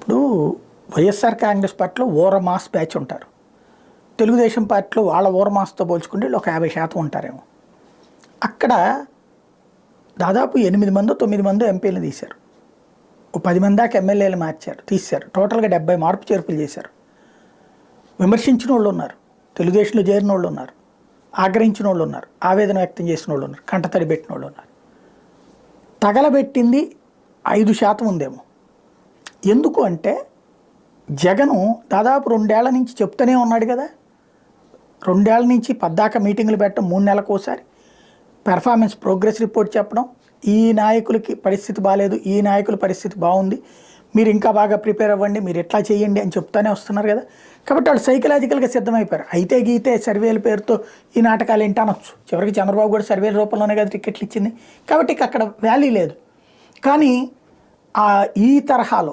ఇప్పుడు వైఎస్ఆర్ కాంగ్రెస్ పార్టీలో ఓర మాస్ బ్యాచ్ ఉంటారు. తెలుగుదేశం పార్టీలో వాళ్ళ ఓర మాస్తో పోల్చుకుంటే ఒక 50% ఉంటారేమో. అక్కడ దాదాపు 8 మందో 9 మందో ఎంపీలు తీశారు. ఓ 10 మంది దాకా ఎమ్మెల్యేలు తీశారు. టోటల్గా 70 మార్పు చేర్పులు చేశారు. విమర్శించిన వాళ్ళు ఉన్నారు, తెలుగుదేశంలో చేరిన వాళ్ళు ఉన్నారు, ఆగ్రహించిన వాళ్ళు ఉన్నారు, ఆవేదన వ్యక్తం చేసిన వాళ్ళు ఉన్నారు, కంటతడి పెట్టిన వాళ్ళు ఉన్నారు. తగలబెట్టింది 5% ఉందేమో. ఎందుకు అంటే జగను దాదాపు 2 ఏళ్ల నుంచి చెప్తూనే ఉన్నాడు కదా. 2 ఏళ్ల నుంచి పద్దాక మీటింగులు పెట్టడం, 3 నెలలకు ఒకసారి పెర్ఫార్మెన్స్ ప్రోగ్రెస్ రిపోర్ట్ చెప్పడం, ఈ నాయకులకి పరిస్థితి బాగాలేదు, ఈ నాయకుల పరిస్థితి బాగుంది, మీరు ఇంకా బాగా ప్రిపేర్ అవ్వండి, మీరు ఎట్లా చేయండి అని చెప్తానే వస్తున్నారు కదా. కాబట్టి వాళ్ళు సైకలాజికల్గా సిద్ధమైపోయారు. అయితే గీతే సర్వేల పేరుతో ఈ నాటకాలు ఏంటి అనొచ్చు. చివరికి చంద్రబాబు కూడా సర్వేల రూపంలోనే కదా టికెట్లు ఇచ్చింది. కాబట్టి అక్కడ వాల్యూ లేదు. కానీ ఈ తరహాలో